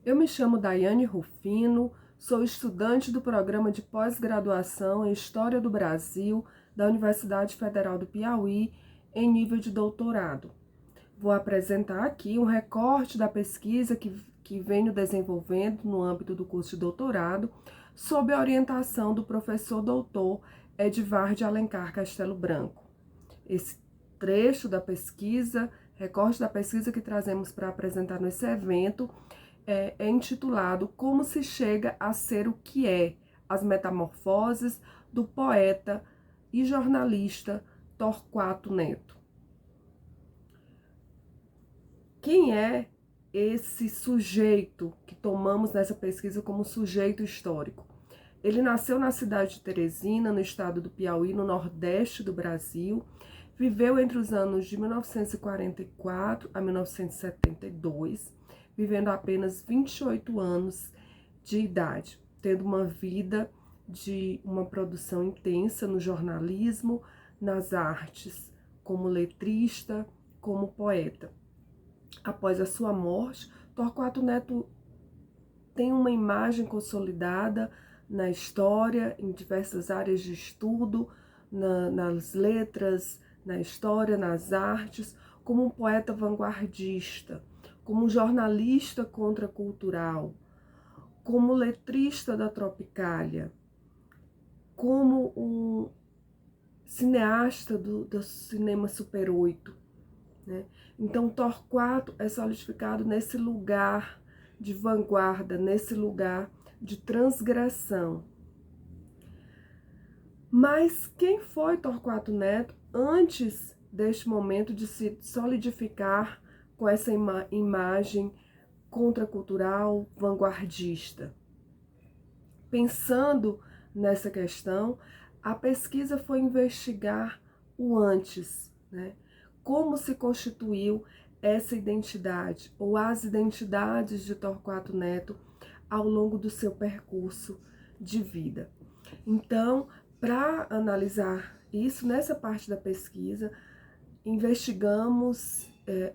Eu me chamo Daiane Rufino, sou estudante do programa de pós-graduação em História do Brasil da Universidade Federal do Piauí, em nível de doutorado. Vou apresentar aqui um recorte da pesquisa que venho desenvolvendo no âmbito do curso de doutorado, sob a orientação do professor doutor Edvard de Alencar Castelo Branco. Esse trecho da pesquisa, recorte da pesquisa que trazemos para apresentar nesse evento, é intitulado Como se chega a ser o que é, as metamorfoses do poeta e jornalista Torquato Neto. Quem é esse sujeito que tomamos nessa pesquisa como sujeito histórico? Ele nasceu na cidade de Teresina, no estado do Piauí, no nordeste do Brasil. Viveu entre os anos de 1944 a 1972, vivendo apenas 28 anos de idade, tendo uma vida de uma produção intensa no jornalismo, nas artes, como letrista, como poeta. Após a sua morte, Torquato Neto tem uma imagem consolidada na história, em diversas áreas de estudo, nas letras, na história, nas artes, como um poeta vanguardista, como um jornalista contracultural, como letrista da Tropicália, como um cineasta do cinema Super 8. Né? Então, Torquato é solidificado nesse lugar de vanguarda, nesse lugar de transgressão. Mas quem foi Torquato Neto antes deste momento de se solidificar com essa imagem contracultural, vanguardista? Pensando nessa questão, a pesquisa foi investigar o antes, né? Como se constituiu essa identidade, ou as identidades de Torquato Neto ao longo do seu percurso de vida. Então, para analisar isso, nessa parte da pesquisa,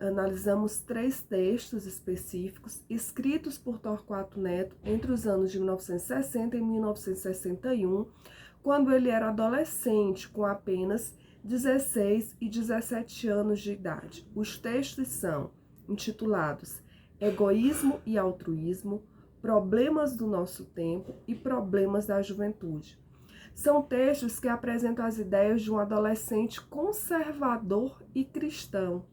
analisamos 3 textos específicos escritos por Torquato Neto entre os anos de 1960 e 1961, quando ele era adolescente, com apenas 16 e 17 anos de idade. Os textos são intitulados Egoísmo e Altruísmo, Problemas do Nosso Tempo e Problemas da Juventude. São textos que apresentam as ideias de um adolescente conservador e cristão,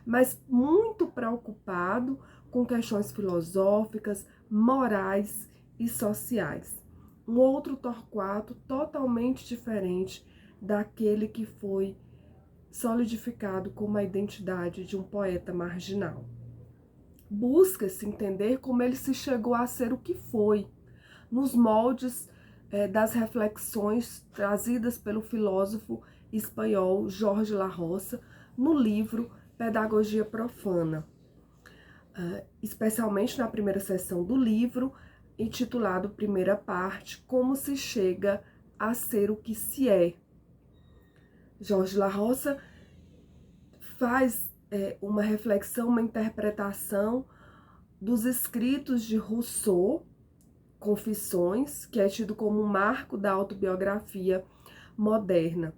mas muito preocupado com questões filosóficas, morais e sociais. Um outro Torquato totalmente diferente daquele que foi solidificado como a identidade de um poeta marginal. Busca-se entender como ele se chegou a ser o que foi, nos moldes das reflexões trazidas pelo filósofo espanhol Jorge La Rosa no livro Pedagogia Profana, especialmente na primeira seção do livro, intitulado Primeira Parte, Como se chega a ser o que se é. Jorge La Rosa faz uma reflexão, uma interpretação dos escritos de Rousseau, Confissões, que é tido como um marco da autobiografia moderna.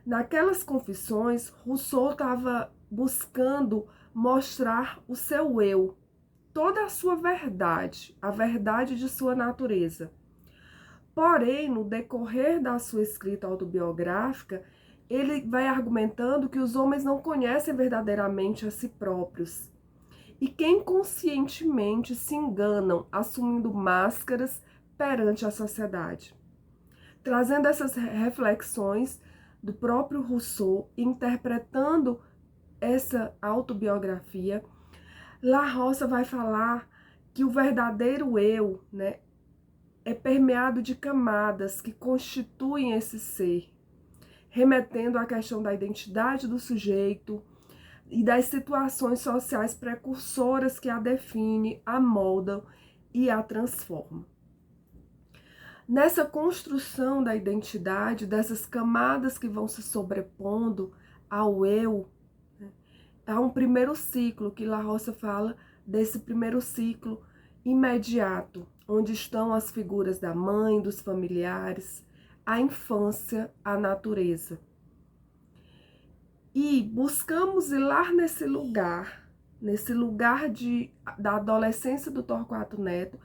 Naquelas confissões, Rousseau estava buscando mostrar o seu eu, toda a sua verdade, a verdade de sua natureza. Porém, no decorrer da sua escrita autobiográfica, ele vai argumentando que os homens não conhecem verdadeiramente a si próprios e que inconscientemente se enganam, assumindo máscaras perante a sociedade. Trazendo essas reflexões do próprio Rousseau, interpretando essa autobiografia, La Rosa vai falar que o verdadeiro eu, né, é permeado de camadas que constituem esse ser, remetendo à questão da identidade do sujeito e das situações sociais precursoras que a definem, a moldam e a transformam. Nessa construção da identidade, dessas camadas que vão se sobrepondo ao eu, há um primeiro ciclo, que La Rosa fala desse primeiro ciclo, imediato, onde estão as figuras da mãe, dos familiares, a infância, a natureza. E buscamos ir lá nesse lugar da adolescência do Torquato Neto,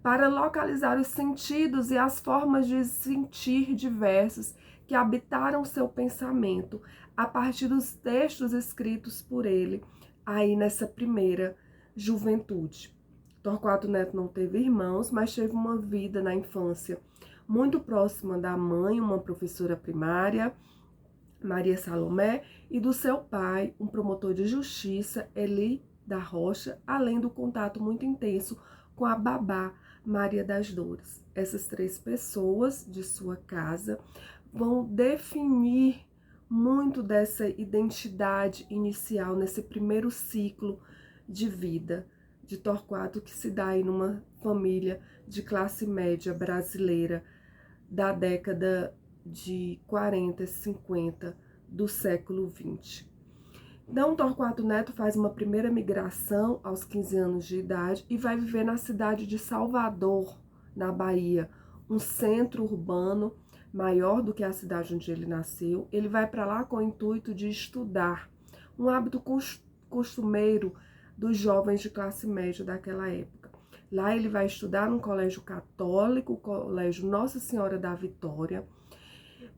para localizar os sentidos e as formas de sentir diversos que habitaram seu pensamento, a partir dos textos escritos por ele, aí nessa primeira juventude. Torquato Neto não teve irmãos, mas teve uma vida na infância muito próxima da mãe, uma professora primária, Maria Salomé, e do seu pai, um promotor de justiça, Eli da Rocha, além do contato muito intenso com a babá, Maria das Dores. Essas 3 pessoas de sua casa vão definir muito dessa identidade inicial nesse primeiro ciclo de vida de Torquato, que se dá aí numa família de classe média brasileira da década de 40 e 50 do século 20. Então, Torquato Neto faz uma primeira migração aos 15 anos de idade e vai viver na cidade de Salvador, na Bahia, um centro urbano maior do que a cidade onde ele nasceu. Ele vai para lá com o intuito de estudar, um hábito costumeiro dos jovens de classe média daquela época. Lá ele vai estudar num colégio católico, o Colégio Nossa Senhora da Vitória,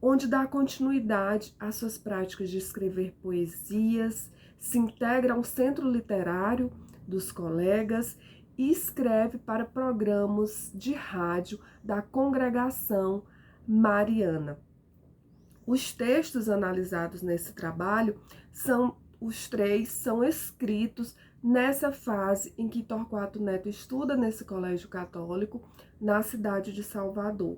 onde dá continuidade às suas práticas de escrever poesias, se integra ao centro literário dos colegas e escreve para programas de rádio da congregação mariana. Os textos analisados nesse trabalho os 3 são escritos nessa fase em que Torquato Neto estuda nesse colégio católico na cidade de Salvador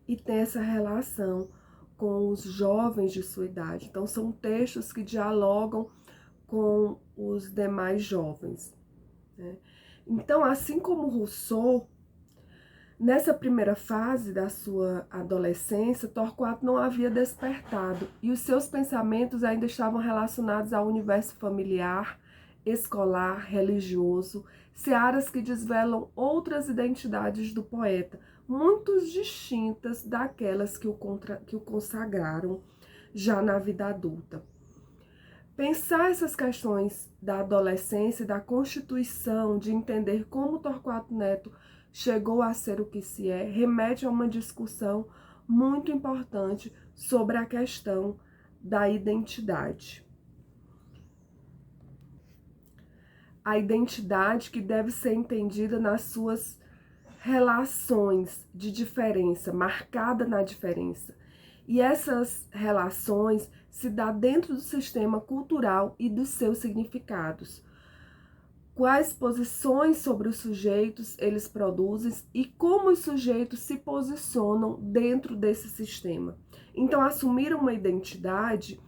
e tem essa relação com os jovens de sua idade. Então, são textos que dialogam com os demais jovens, né? Então, assim como Rousseau, nessa primeira fase da sua adolescência, Torquato não havia despertado e os seus pensamentos ainda estavam relacionados ao universo familiar, escolar, religioso, searas que desvelam outras identidades do poeta, muito distintas daquelas que o consagraram já na vida adulta. Pensar essas questões da adolescência e da constituição, de entender como Torquato Neto chegou a ser o que se é, remete a uma discussão muito importante sobre a questão da identidade. A identidade que deve ser entendida nas suas relações de diferença, marcada na diferença. E essas relações se dão dentro do sistema cultural e dos seus significados. Quais posições sobre os sujeitos eles produzem e como os sujeitos se posicionam dentro desse sistema. Então, assumir uma identidade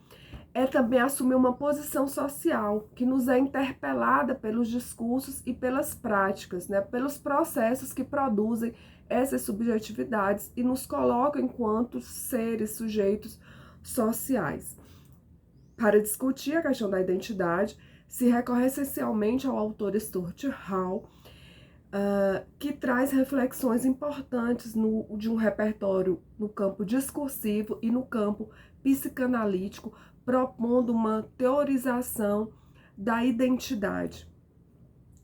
é também assumir uma posição social que nos é interpelada pelos discursos e pelas práticas, né? Pelos processos que produzem essas subjetividades e nos colocam enquanto seres, sujeitos sociais. Para discutir a questão da identidade, se recorre essencialmente ao autor Stuart Hall, que traz reflexões importantes de um repertório no campo discursivo e no campo psicanalítico, propondo uma teorização da identidade.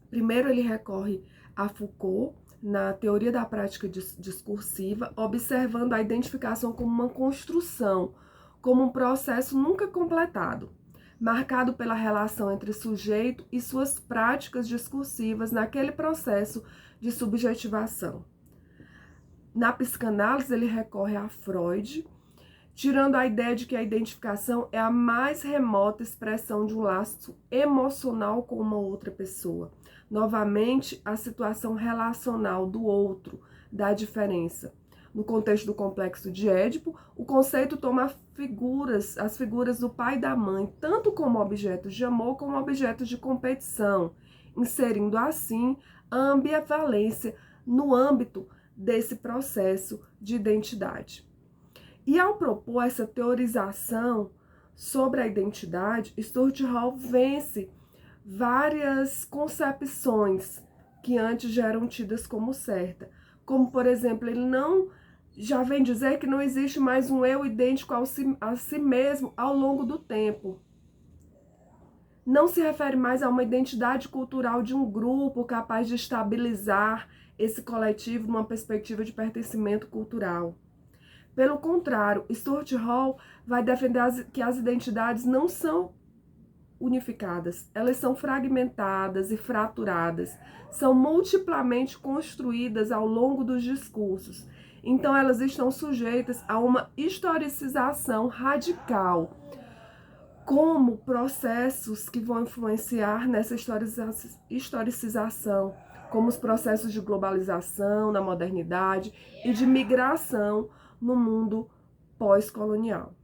Primeiro, ele recorre a Foucault, na teoria da prática discursiva, observando a identificação como uma construção, como um processo nunca completado, marcado pela relação entre sujeito e suas práticas discursivas naquele processo de subjetivação. Na psicanálise, ele recorre a Freud, tirando a ideia de que a identificação é a mais remota expressão de um laço emocional com uma outra pessoa. Novamente, a situação relacional do outro, da diferença. No contexto do complexo de Édipo, o conceito toma as figuras do pai e da mãe, tanto como objetos de amor como objetos de competição, inserindo assim a ambivalência no âmbito desse processo de identidade. E ao propor essa teorização sobre a identidade, Stuart Hall vence várias concepções que antes já eram tidas como certa. Como, por exemplo, ele não já vem dizer que não existe mais um eu idêntico a si mesmo ao longo do tempo. Não se refere mais a uma identidade cultural de um grupo capaz de estabilizar esse coletivo numa perspectiva de pertencimento cultural. Pelo contrário, Stuart Hall vai defender que as identidades não são unificadas, elas são fragmentadas e fraturadas, são multiplamente construídas ao longo dos discursos. Então, elas estão sujeitas a uma historicização radical, como processos que vão influenciar nessa historicização, como os processos de globalização na modernidade e de migração no mundo pós-colonial.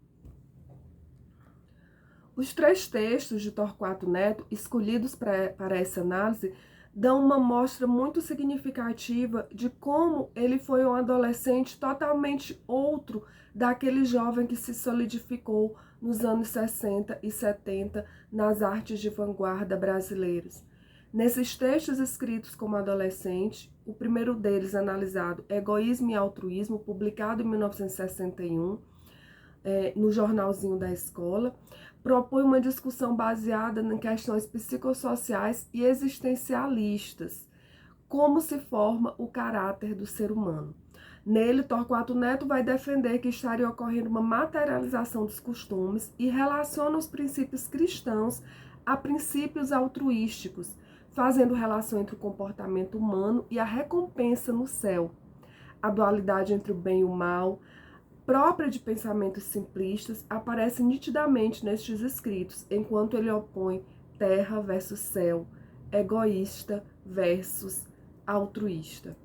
Os 3 textos de Torquato Neto, escolhidos para essa análise, dão uma mostra muito significativa de como ele foi um adolescente totalmente outro daquele jovem que se solidificou nos anos 60 e 70 nas artes de vanguarda brasileiras. Nesses textos escritos como adolescente, o primeiro deles analisado, Egoísmo e Altruísmo, publicado em 1961, no jornalzinho da escola, propõe uma discussão baseada em questões psicossociais e existencialistas, como se forma o caráter do ser humano. Nele, Torquato Neto vai defender que estaria ocorrendo uma materialização dos costumes e relaciona os princípios cristãos a princípios altruísticos, fazendo relação entre o comportamento humano e a recompensa no céu. A dualidade entre o bem e o mal, própria de pensamentos simplistas, aparece nitidamente nestes escritos, enquanto ele opõe terra versus céu, egoísta versus altruísta.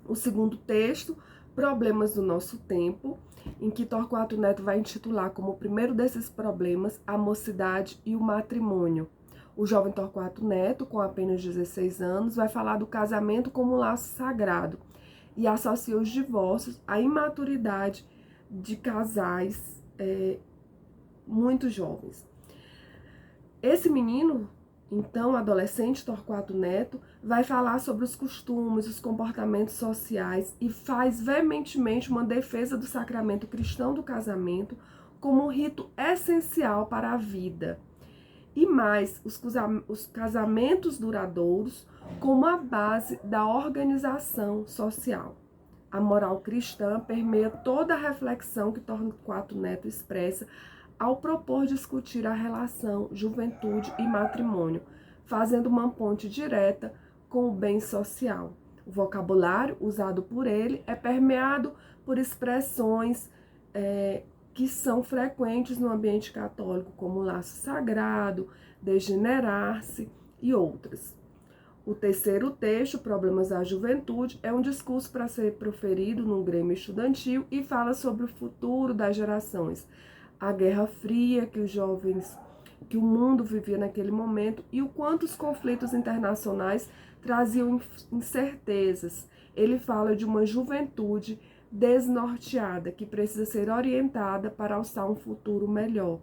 O segundo texto, Problemas do Nosso Tempo, em que Torquato Neto vai intitular como o primeiro desses problemas a mocidade e o matrimônio. O jovem Torquato Neto, com apenas 16 anos, vai falar do casamento como um laço sagrado e associa os divórcios à imaturidade de casais muito jovens. Esse menino, então, adolescente Torquato Neto, vai falar sobre os costumes, os comportamentos sociais e faz veementemente uma defesa do sacramento cristão do casamento como um rito essencial para a vida. E mais, os casamentos duradouros como a base da organização social. A moral cristã permeia toda a reflexão que Torquato Neto expressa ao propor discutir a relação juventude e matrimônio, fazendo uma ponte direta com o bem social. O vocabulário usado por ele é permeado por expressões que são frequentes no ambiente católico, como laço sagrado, degenerar-se e outras. O terceiro texto, Problemas da Juventude, é um discurso para ser proferido num grêmio estudantil e fala sobre o futuro das gerações, a Guerra Fria que o mundo vivia naquele momento e o quanto os conflitos internacionais traziam incertezas. Ele fala de uma juventude desnorteada, que precisa ser orientada para alçar um futuro melhor.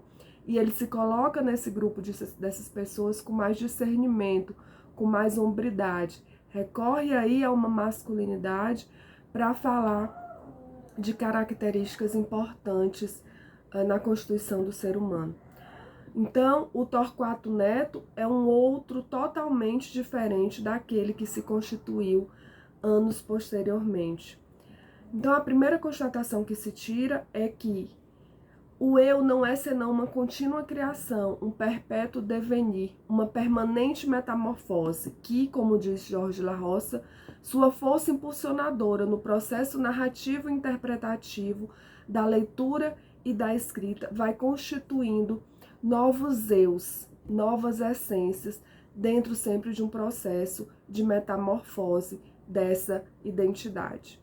E ele se coloca nesse grupo dessas pessoas com mais discernimento, com mais hombridade. Recorre aí a uma masculinidade para falar de características importantes na constituição do ser humano. Então, o Torquato Neto é um outro totalmente diferente daquele que se constituiu anos posteriormente. Então, a primeira constatação que se tira é que o eu não é senão uma contínua criação, um perpétuo devenir, uma permanente metamorfose que, como diz Jorge La Roça, sua força impulsionadora no processo narrativo e interpretativo da leitura e da escrita vai constituindo novos eus, novas essências, dentro sempre de um processo de metamorfose dessa identidade.